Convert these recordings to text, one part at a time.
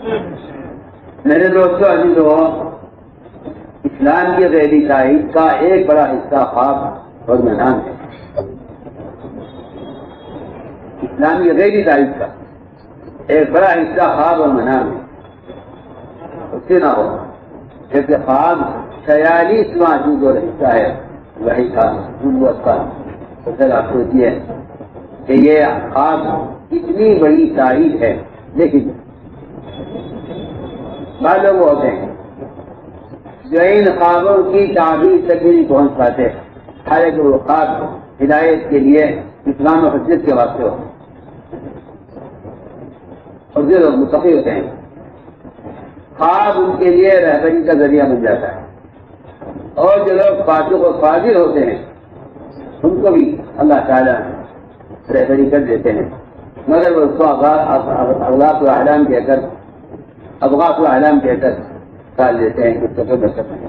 میرے دوستوں عزیزو، اسلام کی غیبی تائید کا ایک بڑا حصہ خواب اور منام ہے۔ اسلام کی غیبی تائید کا ایک بڑا حصہ خواب اور منام ہے۔ اس سے نہ ہو جیسے خواب 46واں جز اور حصہ ہے وہی کا نبوت کا، تو پھر آپ سوچیے کہ یہ خواب اتنی بڑی تائید ہے، لیکن بعض لوگ ہوتے ہیں جو ان خوابوں کی تعبیر تک بھی نہیں پہنچ پاتے، حالانکہ وہ خواب ہدایت کے لیے اسلام و حجت کے واسطے ہو، اور جو لوگ متقی ہوتے ہیں خواب ان کے لیے رہبری کا ذریعہ بن جاتا ہے، اور جو لوگ فاسق و فاجر ہوتے ہیں ان کو بھی اللہ تعالیٰ رہبری کر دیتے ہیں، مگر وہ اس کو اغلاق الاحلام کہہ کر ابغاث الاحلام کہہ کر ڈال دیتے ہیں کہ اس کو کوئی برکت نہیں۔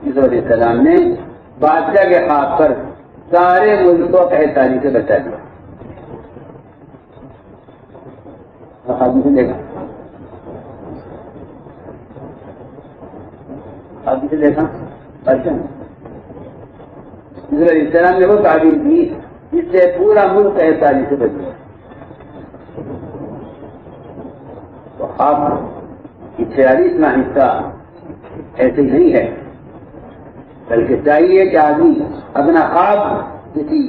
یوسف علیہ السلام نے بادشاہ کے خواب پر سارے ملک کو قحط سے بچا دیا۔ آدمی سے دیکھا، آدمی سے دیکھا، اچھا یوسف علیہ السلام نے وہ تعبیر کی جس سے پورا ملک قحط سے بچ گیا۔ تو خواب کی 46واں حصہ ایسے نہیں ہے، بلکہ چاہیے کہ آدمی اپنا خواب کسی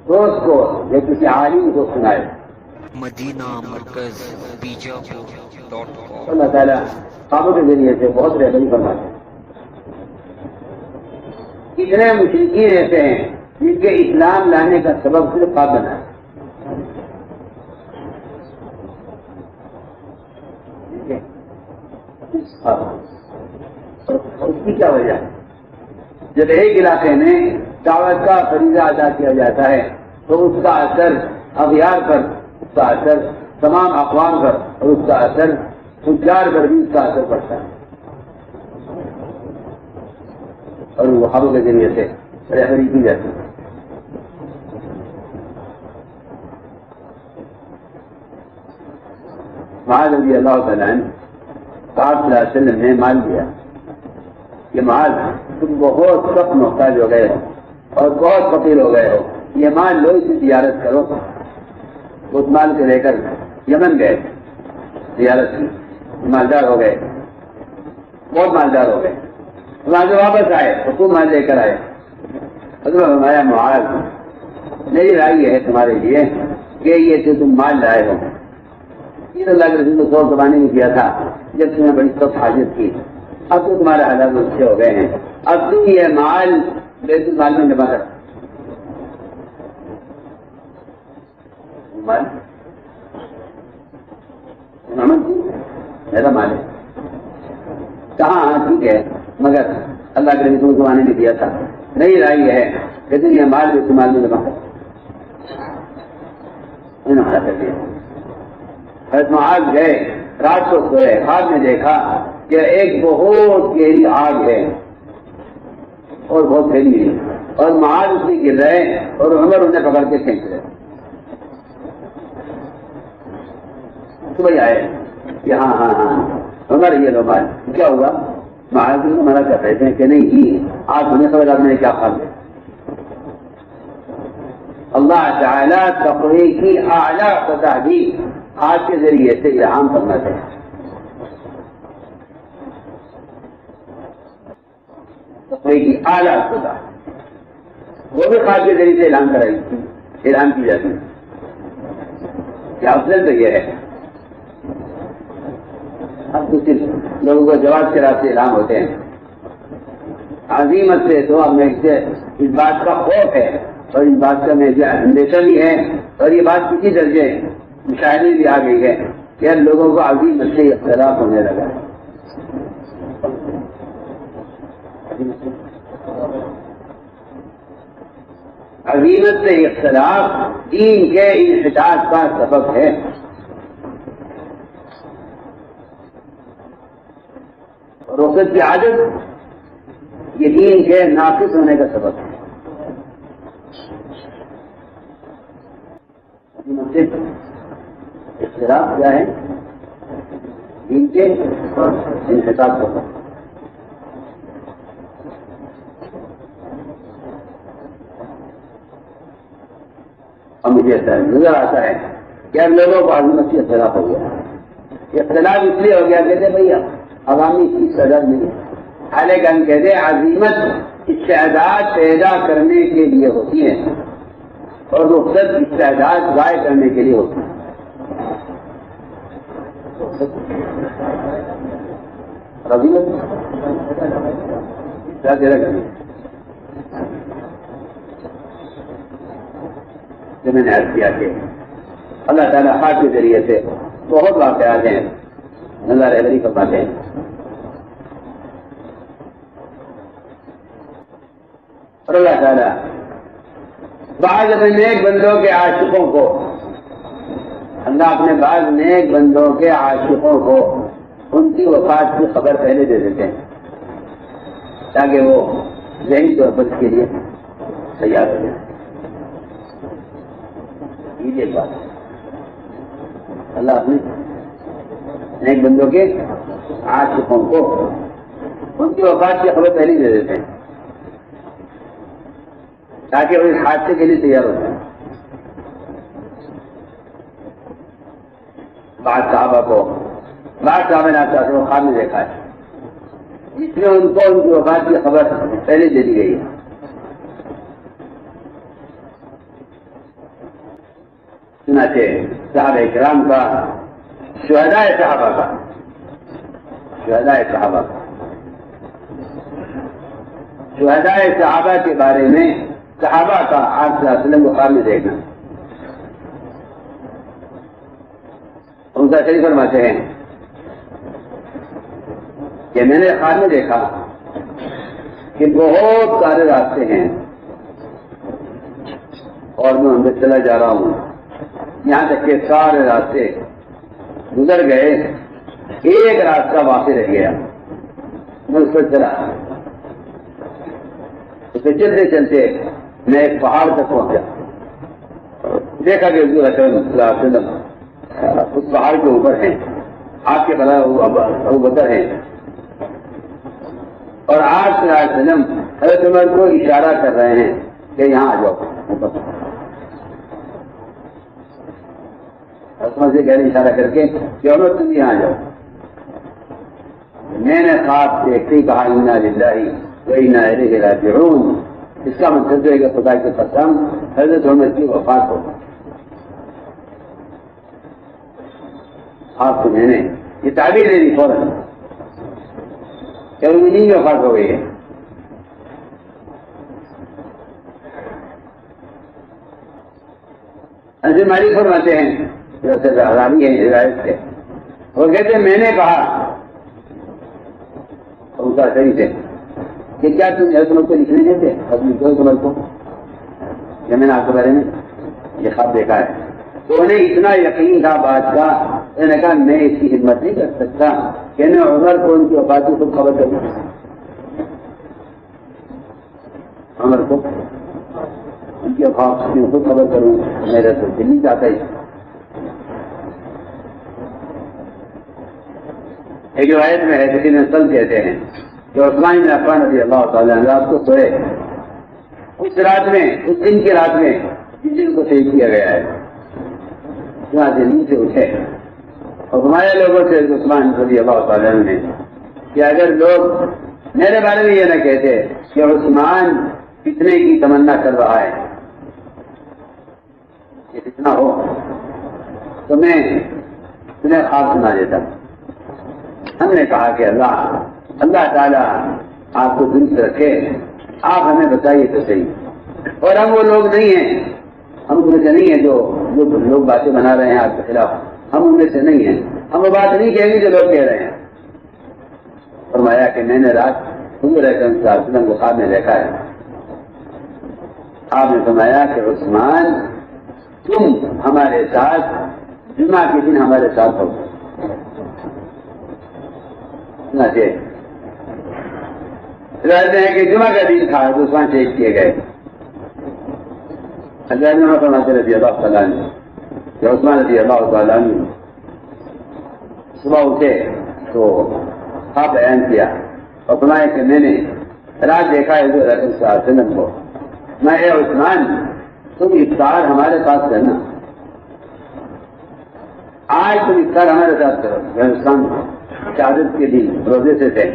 دوست کو یا کسی عالم کو سنائے۔ مدینہ مرکز بیجاپور.com۔ اللہ تعالیٰ خوابوں کے ذریعے سے بہت رہبری فرماتے ہیں۔ کتنے مشرکین ایسے ہیں جن کے اسلام لانے کا سبب صرف خواب بنا ہے۔ اس کی کیا وجہ ہے؟ جب ایک علاقے میں دعوت کا فریضہ ادا کیا جاتا ہے تو اس کا اثر اغیار پر، اس کا اثر تمام اقوام پر، اور اس کا اثر تجار پر بھی اس کا اثر پڑتا ہے، اور وہ خوابوں کے ذریعے سے رہبری کی جاتی ہے۔ معاذ رضی اللہ تعالیٰ عنہ آپ صلی اللہ علیہ وسلم نے مال دیا کہ معاذ تم بہت سخت محتاج ہو گئے ہو اور بہت فقیر ہو گئے ہو، یہ مال لو، اسے تجارت کرو۔ اس مال سے لے کر یمن گئے، تجارت کی، مالدار ہو گئے، بہت مالدار ہو گئے۔ وہاں سے واپس آئے تو خوب مال لے کر آئے۔ حضرت فرمایا معاذ میری رائے یہ ہے تمہارے لیے کہ یہ سے تم مال لائے ہو، یہ اللہ کے رسول کو زمانے میں کیا تھا جب تمہیں بڑی سخت حاجت کی، اب تو تمہارے حالات اچھے ہو گئے ہیں، اب تم یہ مال بیت المال میں جمع کر۔ میرا مال ہے کہاں؟ ہاں ٹھیک ہے، مگر اللہ کے رسول کو زمانے میں دیا تھا، نہیں رائے یہ ہے کہ تم یہ مال بیت المال میں جمع کر۔ انہوں نے کر دیا۔ حضرت معاذ گئے، رات کو سوئے، خواب میں دیکھا کہ ایک بہت گہری آگ ہے اور بہت پھیلی ہے، اور معاذ اس میں گر رہے اور عمر انہیں پکڑ کے کھینچ رہے۔ صبح آئے کہ ہاں ہاں ہاں عمر یہ لو مال، کیا ہوا؟ معاذ کو منع کر رہے تھے کہ نہیں جی آج ہمیں خبر آپ نے کیا خواب ہے۔ اللہ تعالیٰ تقوی کی اعلیٰ سطح بھی آج کے ذریعے سے الہام فرماتے ہیں۔ تقوی کی اعلیٰ سطح وہ بھی خواب کے ذریعے سے اعلان کی جاتی ہے۔ کیا افضل تو یہ ہے، اب تو صرف لوگوں کو جواب کے راستے اعلان ہوتے ہیں۔ عظیمت سے تو اب میں اس بات کا خوف ہے اور اس بات کا مجھے اندیشہ بھی ہے، اور یہ بات کسی درجے مشاہدے بھی آ گئی ہے کہ لوگوں کو عظیمت سے اختلاف ہونے لگا ہے۔ عظیمت سے اختلاف دین کے انحطاط کا سبب ہے۔ رخصت کی عادت یہ دین کے ناقص ہونے کا سبب ہے۔ اختلاف کیا ہے؟ دین کے انحطاط کو. اور مجھے نظر آتا ہے کہ اب لوگوں کو عظمت سے اختلاف ہو گیا. اختلاف اس لیے ہو گیا کہتے بھائی عوامی کی صدر نہیں، حالانکہ ہم کہتے ہیں عظیمت استعداد پیدا کرنے کے لیے ہوتی ہے اور رخصت استعداد ضائع کرنے کے لیے ہوتی ہے. عظیمت کیا دے رہا جو میں نے عرض کیا کہ اللہ تعالیٰ خاص کے ذریعے سے بہت واقعات ہیں نظر رہبری فرماتے ہیں. اور اللہ تعالیٰ بعض اپنے نیک بندوں کے عاشقوں کو، اللہ اپنے بعض نیک بندوں کے عاشقوں کو ان کی وفات کی خبر پہلے دے دیتے ہیں تاکہ وہ ذہنی طور پر اس کے لیے تیار ہو جائیں. یہ بات اللہ اپنے نیک بندوں کے عاشقوں کو ان کی وفات کی خبر پہلے دے دیتے ہیں تاکہ وہ اس حادثے کے لیے تیار ہو جائیں. بعض صحابہ نے آپ کو خواب میں دیکھا ہے، اس میں ان کو ان کی وفات کی خبر پہلے دے دی گئی ہے. چنانچہ صحابہ کرام کا شہداء صحابہ کے بارے میں صحابہ کا آپ صلی اللہ علیہ وسلم کو خواب میں دیکھنا. ان کا شریف فرماتے ہیں کہ میں نے خواب میں دیکھا کہ بہت سارے راستے ہیں اور میں ان میں چلا جا رہا ہوں، یہاں تک کہ سارے راستے گزر گئے، ایک راستہ باقی رہ گیا. میں اس پر چلا، اسے چلتے چلتے میں ایک پہاڑ تک پہنچا. دیکھا کہ حضور اکرم صلی اللہ علیہ وسلم اس پہاڑ کے اوپر ہیں، آپ کے بلا ابو بکر ہیں، اور آپ صلی اللہ علیہ وسلم حضرت عمر کو اشارہ کر رہے ہیں کہ یہاں آ جاؤ. سے کہنے اشارہ کر کے کہ عمر تم یہاں آ جاؤ. میں نے خواب دیکھتے ہی کہا انا للہ و انا الیہ راجعون. اس کا مطلب ہے کہ خدا کی قسم حضرت عمر کی وفات ہو. آپ کو میں نے یہ تعبیر دے دی فوراً کہ انہیں کی وفات ہو گئی ہے. حضرت مالک فرماتے ہیں حرامی ہے ہدایت سے، وہ کہتے ہیں میں نے کہا ان کا صحیح سے کہ کیا تم حضرت کو لکھنے دیتے حضرت عمر کو کہ میں نے آپ کے بارے میں یہ خواب دیکھا ہے. تو انہیں اتنا یقین تھا بات کا، انہوں نے کہا میں اس کی خدمت نہیں کر سکتا کہ میں عمر کو ان کی وفات کی خود خبر کروں. عمر کو ان کی وفات کی خود خبر کروں، میرا تو دل نہیں چاہتا ہے. ایک روایت میں ہے کسی نے سل کہتے ہیں کہ عثمان بن عفان رضی اللہ تعالیٰ عنہ رات کو سوئے، اس رات میں، اس دن کی رات میں جس دن کو شہید کیا گیا ہے، جہاں سے نیند سے اٹھے اور ہمارے لوگوں سے عثمان رضی اللہ تعالیٰ عنہ نے کہ اگر لوگ میرے بارے میں یہ نہ کہتے کہ عثمان فتنے کی تمنا کر رہا ہے، یہ فتنہ ہو تو میں تمہیں خواب سنا دیتا. ہم نے کہا کہ اللہ تعالیٰ آپ کو درست رکھے، آپ ہمیں بتائیے تو صحیح. اور ہم وہ لوگ نہیں ہیں، ہم ان میں سے نہیں ہیں جو لوگ باتیں بنا رہے ہیں آپ کے خلاف، ہم ان میں سے نہیں ہیں، ہم وہ بات نہیں کہیں گے جو لوگ کہہ رہے ہیں. فرمایا کہ میں نے رات حضور اکرم صلی اللہ علیہ وسلم کو خواب میں دیکھا ہے. آپ نے فرمایا کہ عثمان تم ہمارے ساتھ جمعہ کے دن ہمارے ساتھ ہو. کہتے ہیں کہ جمعہ کا دن تھا تو عثمان شہید کیے گئے. حضرت فرماتے رضی اللہ تعالیٰ عنہ کہ عثمان رضی اللہ تعالیٰ عنہ صبح اٹھے تو خواب بیان کیا اور فرمایا کہ میں نے رات دیکھا ہے حضور اکرم صلی اللہ علیہ وسلم کو، میں اے عثمان تم افطار ہمارے پاس کرنا، آج تم افطار ہمارے ساتھ کرو۔ ہندوستان شہادت کے دن روزے سے تھے،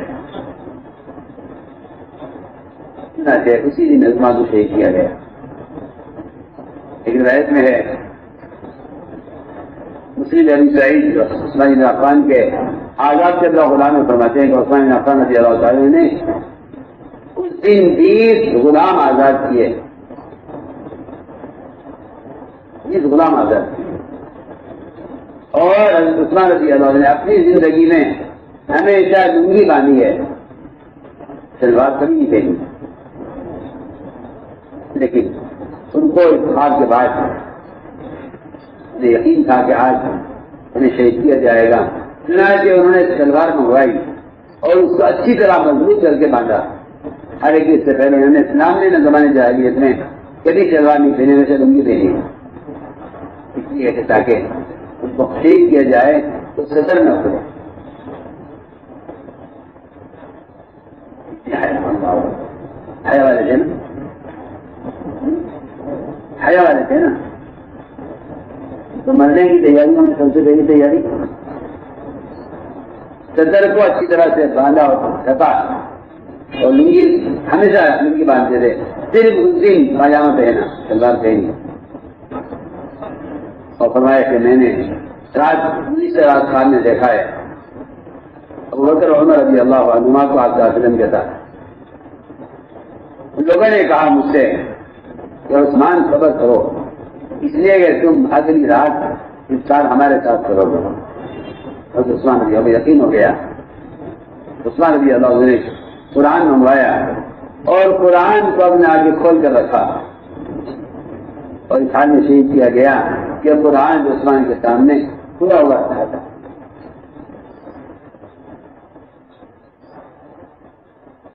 اسی دن عثمان کو شہید کیا گیا۔ ایک روایت میں ہے مسلم ابی سعید عثمان بن عفان کے آزاد کردہ غلام میں فرماتے ہیں کہ عثمان بن عفان رضی اللہ تعالیٰ نے اس دن 20 غلام آزاد کیے، 20 غلام آزاد کیے، اور حضرت عثمان رضی اللہ عنہ نے اپنی زندگی میں ہمیشہ لنگی باندھی ہے، شلوار کبھی نہیں پہنی، لیکن ان کو اتفاق کے بعد انہیں یقین تھا کہ آج انہیں شہید کیا جائے گا، چنانچہ انہوں نے شلوار منگوائی اور اس کو اچھی طرح مضبوط کر کے باندھا۔ ہر ایک اس سے پہلے انہوں نے اسلام نے نہ زمانے جاہلیت میں کبھی شلوار نہیں پہنے، ویسے لنگی پہنی، اس لیے کہ تاکہ اس کو شہید کیا جائے تو صدر نہ کرے۔ حیا والے تھے نا، حیا والے تھے نا، تو مرنے کی تیاریوں میں سب سے پہلی تیاری صدر کو اچھی طرح سے باندھا اور ڈھکا، اور لنگی ہمیشہ لنگی باندھتے تھے، صرف اس دن پاجامہ پہنا، شلوار پہنی، اور فرمایا کہ میں نے رات خان نے دیکھا ہے ابو بکر عمر رضی اللہ عنہما کو آپ صلی اللہ علیہ وسلم کے ساتھ۔ ان لوگوں نے کہا مجھ سے کہ عثمان صبر کرو، اس لیے کہ تم اگلی رات افطار ہمارے ساتھ کرو گے۔ اور عثمان رضی اللہ یقین ہو گیا، عثمان رضی اللہ نے قرآن منگوایا اور قرآن کو اپنے آگے کھول کر رکھا، اور اس حال میں شہید کیا گیا کہ قرآن عثمان کے سامنے پورا ہوا تھا۔